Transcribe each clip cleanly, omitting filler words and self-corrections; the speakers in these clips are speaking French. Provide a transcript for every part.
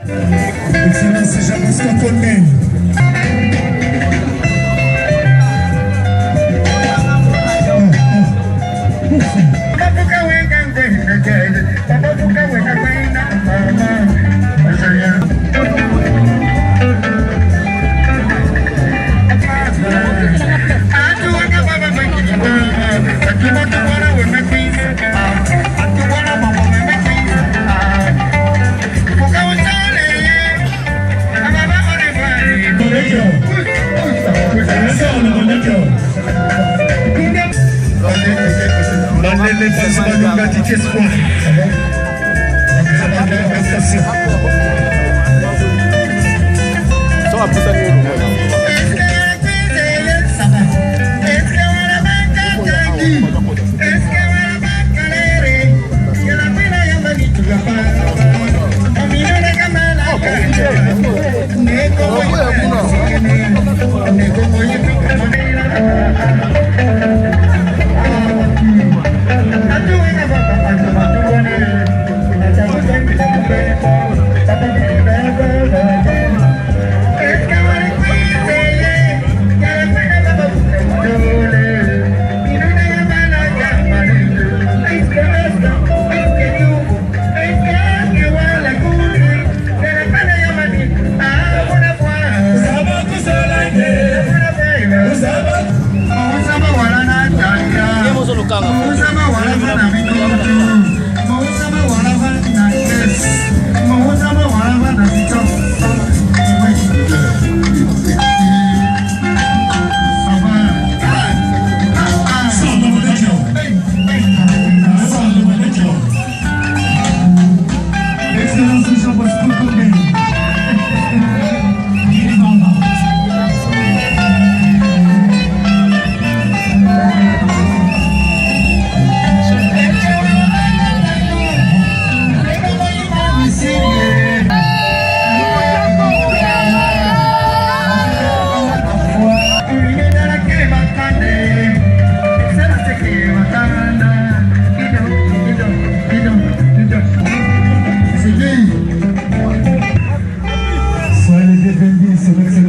Excellence, Jean Scotone.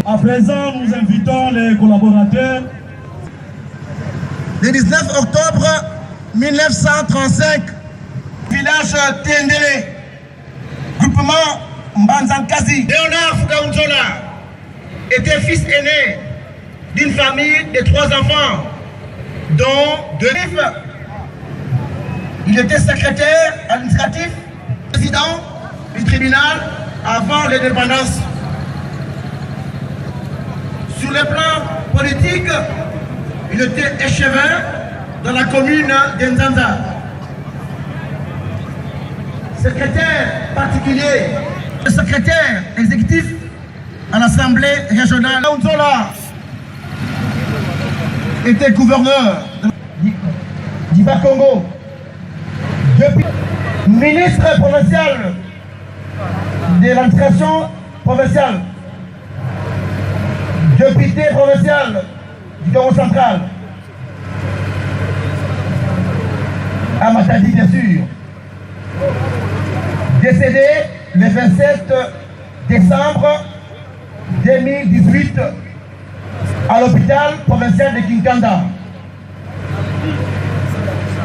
À présent, nous invitons les collaborateurs. Le 19 octobre 1935, village Tendele, groupement Mbanzankazi. Léonard Foucaounzola était fils aîné d'une famille de 3 enfants, dont 2 livres. Il était secrétaire administratif, président du tribunal avant l'indépendance. Sur le plan politique, il était échevin dans la commune d'Nzanza. Secrétaire particulier, secrétaire exécutif à l'Assemblée régionale. Onzola était gouverneur du Bas-Congo, depuis ministre provincial de l'administration provinciale, député provincial du Congo central, à Matadi bien sûr, décédé le 27 décembre 2018 à l'hôpital provincial de Kinkanda.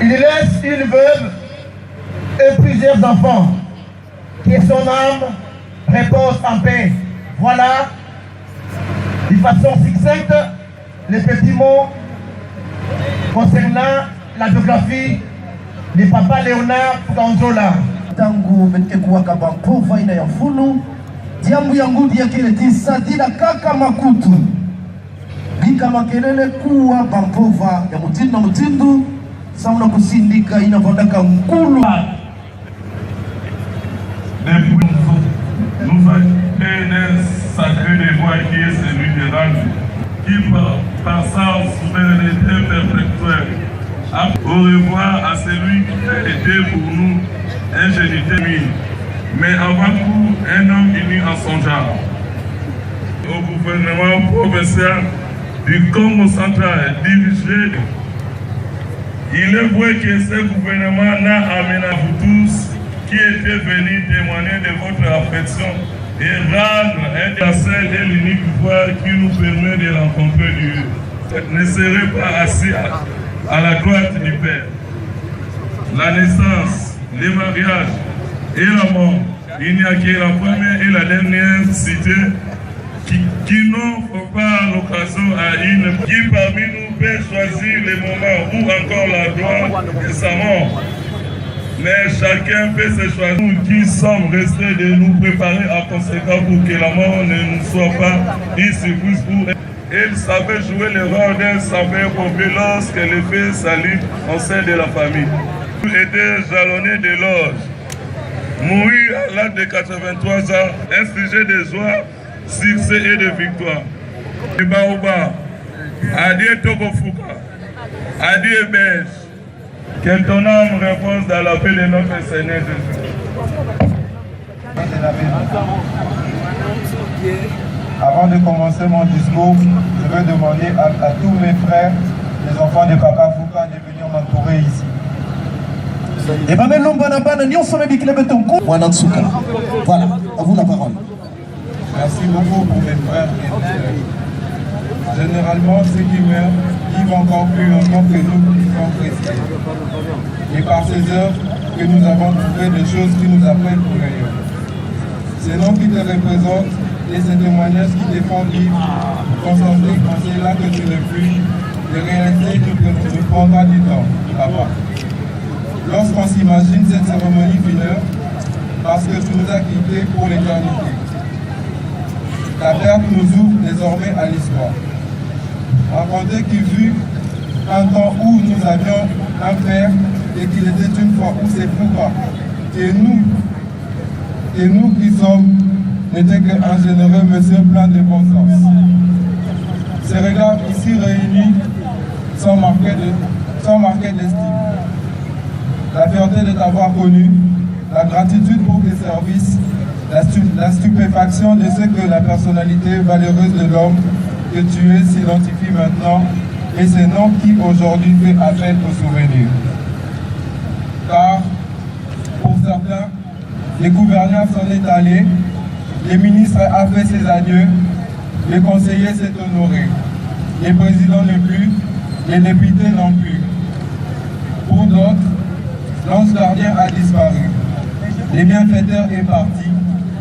Il laisse une veuve et plusieurs enfants. Que son âme repose en paix. Voilà, de façon succincte, les petits mots concernant la biographie de Papa Léonard Foucaounzola. Tangu metekekuwaka Bampova ina ya mfunu diambu ya ngudi ya kile tisa dila kaka makutu bika makelele kuwa Bampova ya mutindu na mutindu samuna kusindika inavodaka mkulu. Nous avons un sacré devoir qui est celui de rendre, qui par sa souveraineté perpétuelle. Au revoir à celui qui était pour nous un géniteur, mais avant tout un homme uni en son genre. Au gouvernement provincial du Congo central dirigé, il est vrai que ce gouvernement n'a amené à vous tous qui était venu témoigner de votre affection et rendre la seule et l'unique voie qui nous permet de rencontrer Dieu. Ne serez pas assis à la droite du Père. La naissance, le mariage et la mort, il n'y a que la première et la dernière cité qui n'offre pas l'occasion à une qui parmi nous peut choisir le moment ou encore la gloire de sa mort. Mais chacun peut se choisir. Nous qui sommes restés de nous préparer à conséquent pour que la mort ne nous soit pas une surprise pour elle. Il savait jouer le rôle d'un sauveur pompier lorsque les faits s'allument au sein de la famille. Il était jalonné de loges. Mourir à l'âge de 83 ans, un sujet de joie, succès et de victoire. Baoba, Adieu Togofuka, Adieu Belge, que ton âme repose dans la paix de notre Seigneur Jésus. Avant de commencer mon discours, je veux demander à tous mes frères, les enfants de Papa Fouka, de venir m'entourer ici. Voilà, à vous la parole. Merci beaucoup pour mes frères et sœurs. Généralement, ceux qui meurent vivent encore plus longtemps que nous qui sommes chrétiens. Et par ces heures que nous avons trouvé des choses qui nous appellent pour meilleur. Ces noms qui te représentent et ces témoignages qui te font vivre, concentrer quand c'est là que tu ne plus, de réaliser nous prendra du temps, papa. Lorsqu'on s'imagine cette cérémonie finale, parce que tu nous as quittés pour l'éternité. Ta perte nous ouvre désormais à l'histoire. Raconter qu'il fut un temps où nous avions un père et qu'il était une fois où c'est pourquoi. Et nous qui sommes n'était qu'un généreux monsieur plein de bon sens. Ces regards ici réunis sont marqués d'estime. La fierté de t'avoir connu, la gratitude pour tes services, la stupéfaction de ce que la personnalité valeureuse de l'homme que tu es s'identifie maintenant et ces noms qui aujourd'hui fait appel au souvenir. Car, pour certains, les gouverneurs s'en est allés, les ministres ont fait ses adieux, les conseillers s'est honoré, les présidents ne plus, les députés non plus. Pour d'autres, l'ange gardien a disparu, les bienfaiteurs est parti,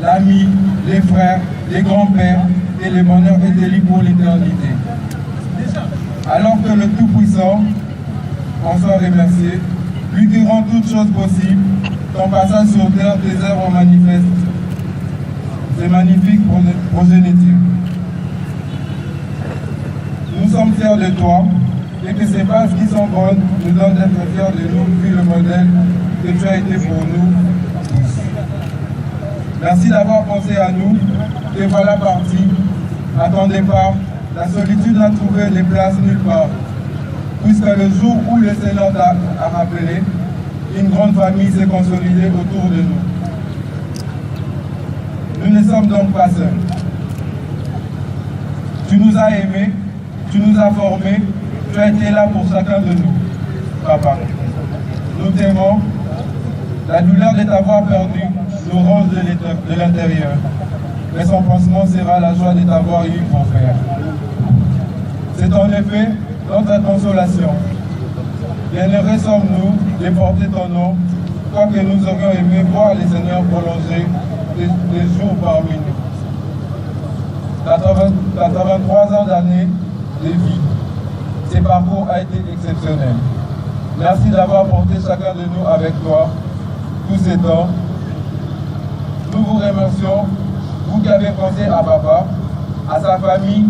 l'ami, les frères, les grands-pères et les bonheurs étaient libres pour l'éternité. Alors que le Tout-Puissant en soit remercié, lui qui rend toutes choses possibles, ton passage sur terre tes œuvres manifestes. C'est magnifique progéniture. Nous sommes fiers de toi et que ces bases qui sont bonnes nous donnent d'être fiers de nous vu le modèle que tu as été pour nous tous. Merci d'avoir pensé à nous et voilà parti. À ton départ, la solitude n'a trouvé de place nulle part. Puisque le jour où le Seigneur t'a rappelé, une grande famille s'est consolidée autour de nous. Nous ne sommes donc pas seuls. Tu nous as aimés, tu nous as formés, tu as été là pour chacun de nous, papa. Nous t'aimons. La douleur de t'avoir perdu nous ronge de l'intérieur. Mais son pansement sera la joie de t'avoir eu pour frère. C'est en effet notre consolation. Bienheureux sommes-nous de porter ton nom, quoique nous aurions aimé voir les Seigneurs prolonger des jours parmi nous. 83 ans d'années de vie. Ce parcours a été exceptionnel. Merci d'avoir porté chacun de nous avec toi tous ces temps. Nous vous remercions, vous qui avez pensé à papa, à sa famille,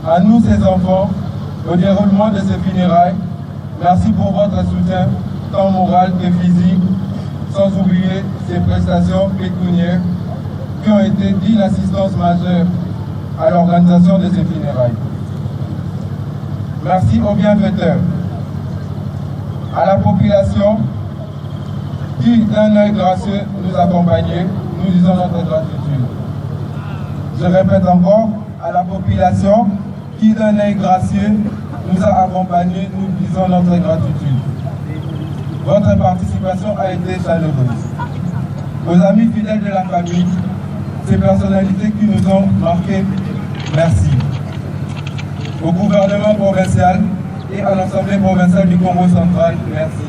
à nous ses enfants, au déroulement de ces funérailles. Merci pour votre soutien, tant moral que physique, sans oublier ces prestations pécuniaires qui ont été d'une assistance majeure à l'organisation de ces funérailles. Merci aux bienfaiteurs, à la population qui, d'un œil gracieux, nous accompagnait, nous disons notre gratitude. Je répète encore, à la population qui, d'un œil gracieux, nous a accompagnés, nous disons notre gratitude. Votre participation a été chaleureuse. Aux amis fidèles de la famille, ces personnalités qui nous ont marqués, merci. Au gouvernement provincial et à l'Assemblée provinciale du Congo central, merci.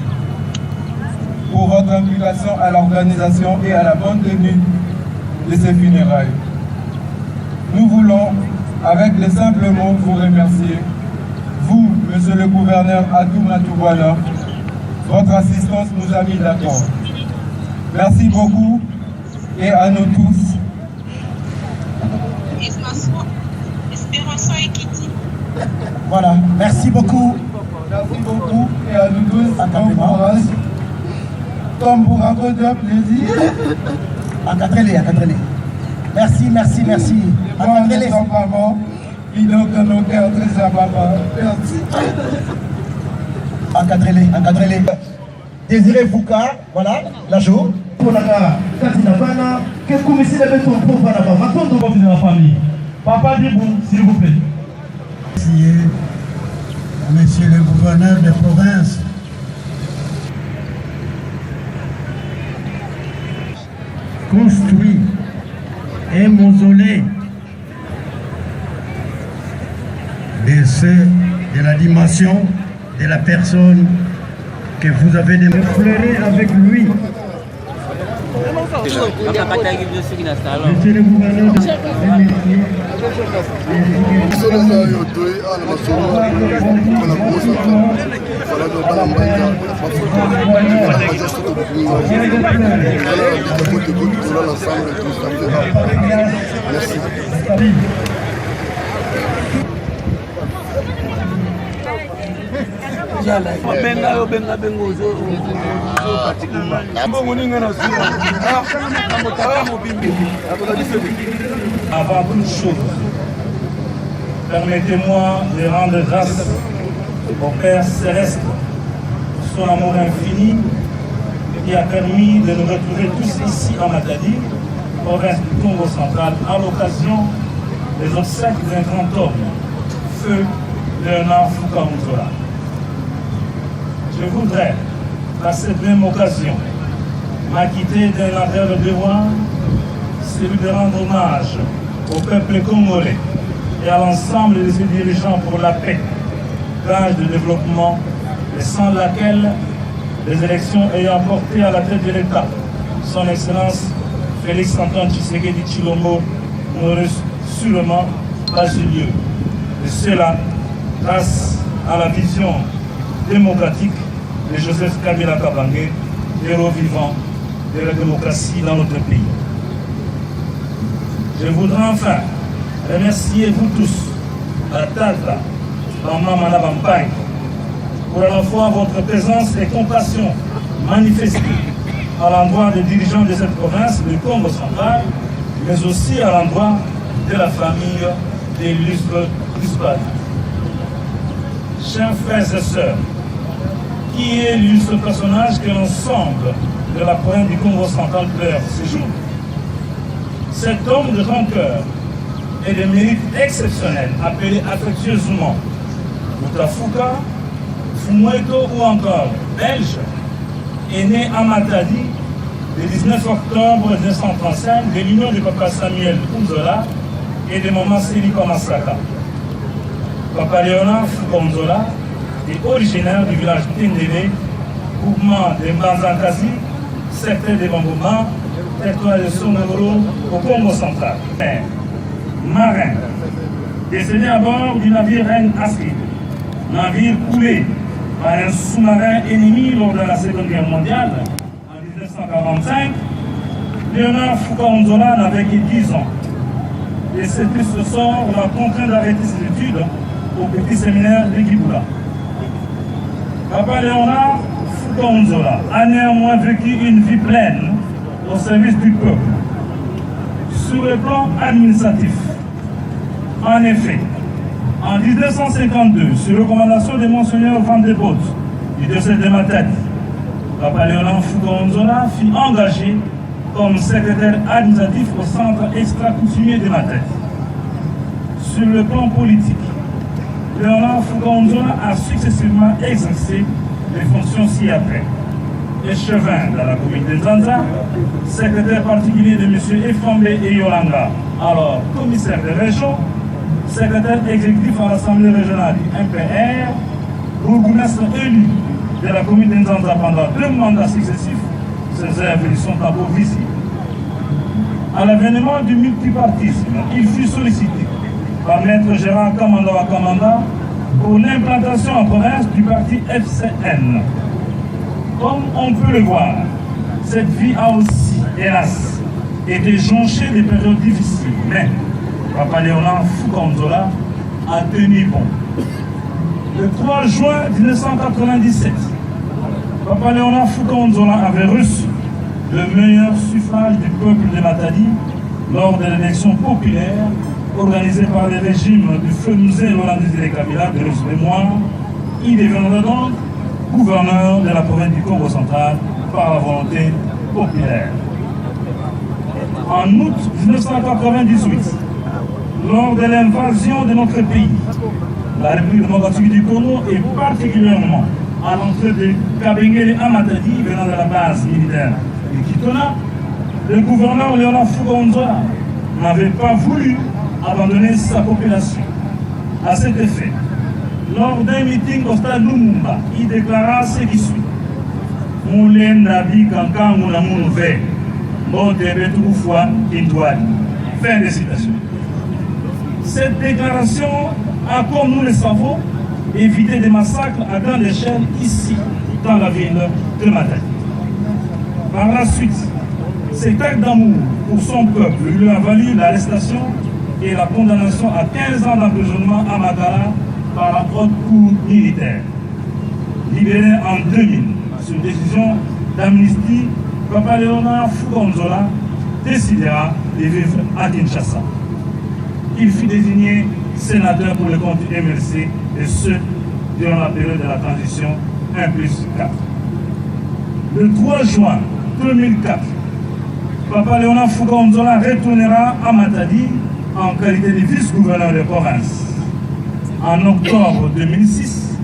Pour votre implication à l'organisation et à la bonne tenue de ces funérailles. Nous voulons, avec les simples mots, vous remercier. Vous, monsieur le gouverneur Adou Matoubouana, votre assistance nous a mis d'accord. Merci beaucoup et à nous tous. Voilà, merci beaucoup. Merci beaucoup et à nous tous. Bon courage. Comme pour un peu de plaisir. Encadrez-les. Merci. Encadrez-les. Sans maman, qui donne de nos cœurs très à papa. Merci. Encadrez-les. Désiré Fouka, voilà, la jour. Pour la Katinabana, qu'est-ce que vous mettez de ton pauvre là-bas? Maintenant, de la famille. Papa Dibou, s'il vous plaît. Monsieur le gouverneur de province, construit un mausolée de la dimension de la personne que vous avez démontré avec lui. Monsieur le gouverneur Avant toute chose, permettez-moi de rendre grâce au Père Céleste pour son amour infini qui a permis de nous retrouver tous ici en Matadi, province du Congo central, à l'occasion des obsèques d'un grand homme, Feu Léonard Foucault-Moutola. Je voudrais, à cette même occasion, m'acquitter d'un appel de devoir, celui de rendre hommage au peuple congolais et à l'ensemble de ses dirigeants pour la paix, gage de développement, et sans laquelle les élections ayant porté à la tête de l'État son Excellence Félix Antoine Tshisekedi Tshilombo n'aurait sûrement pas eu lieu. Et cela grâce à la vision démocratique de Joseph Kabila Kabange, héros vivant de la démocratie dans notre pays. Je voudrais enfin remercier vous tous, à Tata, Maman Manabampai, pour à la fois votre présence et compassion manifestée à l'endroit des dirigeants de cette province, du Congo central, mais aussi à l'endroit de la famille des illustres disparus. Chers frères et sœurs, qui est l'illustre personnage que l'ensemble de la province du Congo central pleure ce jour? Cet homme de grand cœur et de mérite exceptionnel, appelé affectueusement Moutafuka, Fumweto ou encore belge, est né à Matadi le 19 octobre 1935 de l'union de papa Samuel Unzola et de maman Selika Masaka. Papa Léonard Foucault-Moutola est originaire du village Tendele, groupement de Mbanzankazi, secteur de Bamboma, territoire de Sonoro au Congo central. Marin, décédé à bord du navire Reine Astrid, navire coulé par un sous-marin ennemi lors de la Seconde Guerre mondiale en 1945, Léonard Foucault-Moutola n'avait que 10 ans. Et ce sort l'a contraint d'arrêter ses études au petit séminaire de Kibula. Papa Léonard Foucault-Moutola a néanmoins vécu une vie pleine au service du peuple. Sur le plan administratif, en effet, en 1952, sur recommandation de Monseigneur Van de Boot, du diocèse de Matadi, Papa Léonard Foucault-Moutola fut engagé comme secrétaire administratif au centre extra-coutumier de Matadi. Sur le plan politique, Léonard Foucault-Moutola a successivement exercé les fonctions ci-après. échevin de la commune de Nzanza, secrétaire particulier de M. Efambe et Yolanga, alors commissaire de région, secrétaire exécutif à l'Assemblée régionale du MPR, bourgmestre élu de la commune de Nzanza pendant 2 mandats successifs, ces œuvres sont à beau visible. À l'avènement du multipartisme, il fut sollicité par Maître Gérard Kamanda Kamanda pour l'implantation en province du parti FCN. Comme on peut le voir, cette vie a aussi, hélas, été jonchée des périodes difficiles, mais Papa Léonard Foucault-Nzola a tenu bon. Le 3 juin 1997, Papa Léonard Foucault-Nzola avait reçu le meilleur suffrage du peuple de Matadi lors de l'élection populaire organisée par le régime du feu musée Laurent Désiré Kabila de notre mémoire. Il deviendra donc gouverneur de la province du Congo central par la volonté populaire. En août 1998, lors de l'invasion de notre pays, la République démocratique du Congo et particulièrement à l'entrée de Kabengele à Matadi, venant de la base militaire de Kitona, le gouverneur Léonard Foucault-Nzola n'avait pas voulu abandonner sa population. À cet effet, lors d'un meeting au stade Lumumba, il déclara ce qui suit. Fin de citation. Cette déclaration a, comme nous le savons, évité des massacres à grande échelle ici, dans la ville de Matadi. Par la suite, cet acte d'amour pour son peuple lui a valu l'arrestation et la condamnation à 15 ans d'emprisonnement à Makala par la haute cour militaire. Libéré en 2000 sur décision d'amnistie, Papa Léonard Foucault-Nzola décidera de vivre à Kinshasa. Il fut désigné sénateur pour le compte MLC et ce, durant la période de la transition 1+4. Le 3 juin 2004, Papa Léonard Foucault-Nzola retournera à Matadi en qualité de vice-gouverneur de province. En octobre 2006,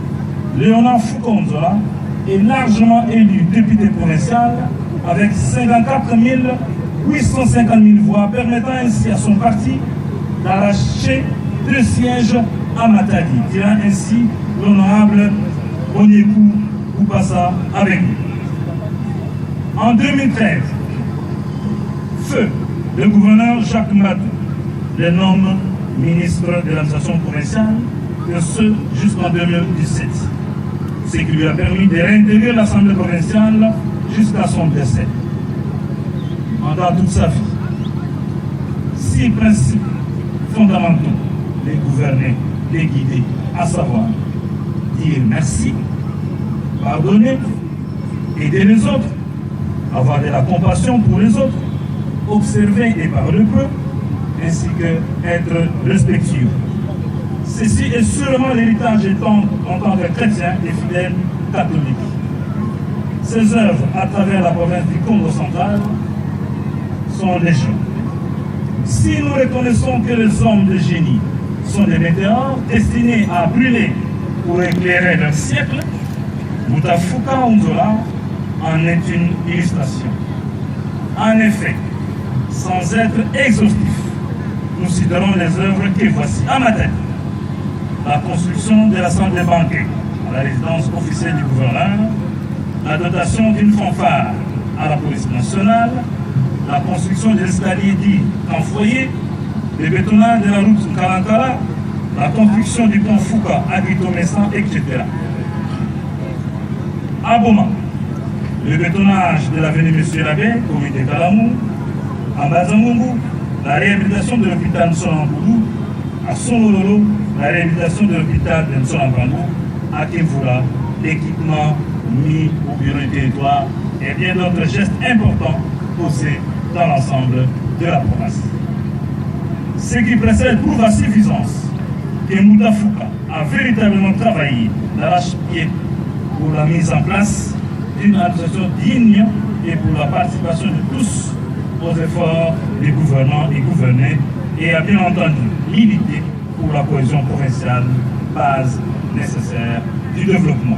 Léonard Foucault-Nzola est largement élu député provincial avec 54 850 000 voix, permettant ainsi à son parti d'arracher 2 sièges à Matadi, tirant ainsi l'honorable Onyekou Koupassa avec lui. En 2013, feu le gouverneur Jacques Madou le nomme ministre de l'administration provinciale, et ce jusqu'en 2017, ce qui lui a permis de réintégrer l'Assemblée provinciale jusqu'à son décès. Pendant toute sa vie, 6 principes fondamentaux les gouverner, les guider, à savoir dire merci, pardonner, aider les autres, avoir de la compassion pour les autres, observer et parler peu, ainsi que être respectueux. Ceci est sûrement l'héritage en tant que chrétien et fidèle catholique. Ces œuvres à travers la province du Congo central sont légion. Si nous reconnaissons que les hommes de génie sont des météores destinés à brûler pour éclairer leur siècle, Mouta Foucault-Nzola en est une illustration. En effet, sans être exhaustif, nous citerons les œuvres que voici à Matadi. La construction de l'Assemblée bancaire à la résidence officielle du gouverneur, la dotation d'une fanfare à la police nationale, la construction des escaliers dits en foyer, le bétonnage de la route Kalankala, la construction du pont Fouka à Guitomessan, etc. À Boma, le bétonnage de l'avenue Monsieur Labbé, commune de Kalamou, à Bazangungu, la réhabilitation de l'hôpital Nsolamboulou, à Sonololo, la réhabilitation de l'hôpital de Nsolambango, à Kevula, l'équipement mis au bureau du territoire et bien d'autres gestes importants posés dans l'ensemble de la province. Ce qui précède prouve à suffisance que Mouta Fouka a véritablement travaillé d'arrache-pied pour la mise en place d'une administration digne et pour la participation de tous aux efforts des gouvernants et gouvernés et a bien entendu milité pour la cohésion provinciale, base nécessaire du développement.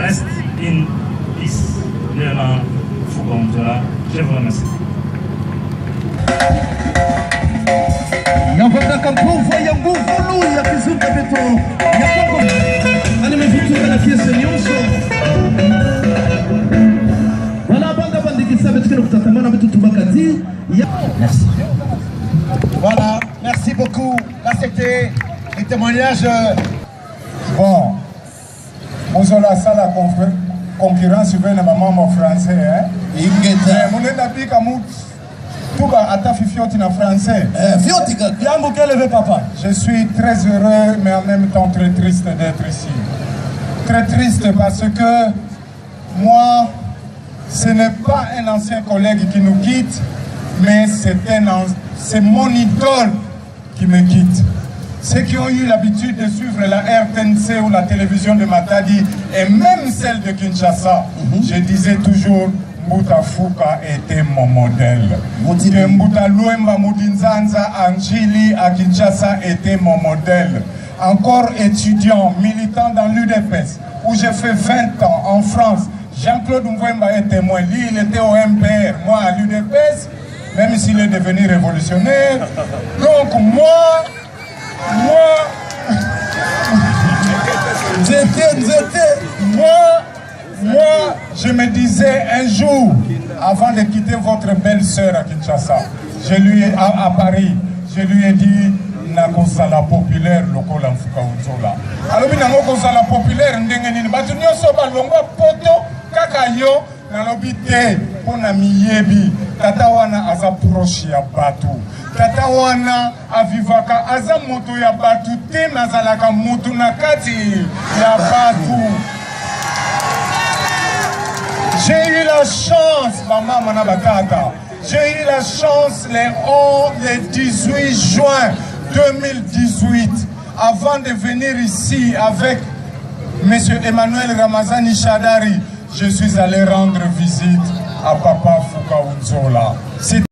reste in peace. Léonard Foucault-Nzola, je vous remercie. Yavaka Mpova ya nguvu ya kizuka beto ya Kongo. Animevutuka na kiese nyonso. Voilà, banda bandikisa betuke nokutatamana betu tubakati. Merci. Voilà, merci beaucoup. Là, c'était les témoignages. Bon, Mozola, ça la concurrence vers les mamans français. Hein? Mais mon ami Kamout, tout va à ta fifioti en français. Je suis très heureux, mais en même temps très triste d'être ici. Très triste parce que moi, ce n'est pas un ancien collègue qui nous quitte, mais c'est mon idole qui me quitte. Ceux qui ont eu l'habitude de suivre la RTNC ou la télévision de Matadi, et même celle de Kinshasa, je disais toujours, Mbuta Fuka était mon modèle. Mbuta Luemba Mudinzanza Anjili à Kinshasa était mon modèle. Encore étudiant, militant dans l'UDPS, où j'ai fait 20 ans en France, Jean-Claude Mwemba est témoin. Lui, il était au MPR, moi à l'UDPS, même s'il est devenu révolutionnaire. Donc moi, je me disais un jour, avant de quitter votre belle-sœur à Kinshasa, à Paris, je lui ai dit, nakosala populaire lokola Foucault-Nzola. Alors nakosala populaire ndengeni batu nyonso balongwa poto kaka yo nalobi te pona miyebi tata wana aza proche ya batu. Tata wana avivaka aza moto ya batu te nazalaka moto na kati ya batu. J'ai eu la chance, maman manabatata, j'ai eu la chance le 18 juin 2018, avant de venir ici avec M. Emmanuel Ramazani Chadari, je suis allé rendre visite à Papa Foucault-Nzola.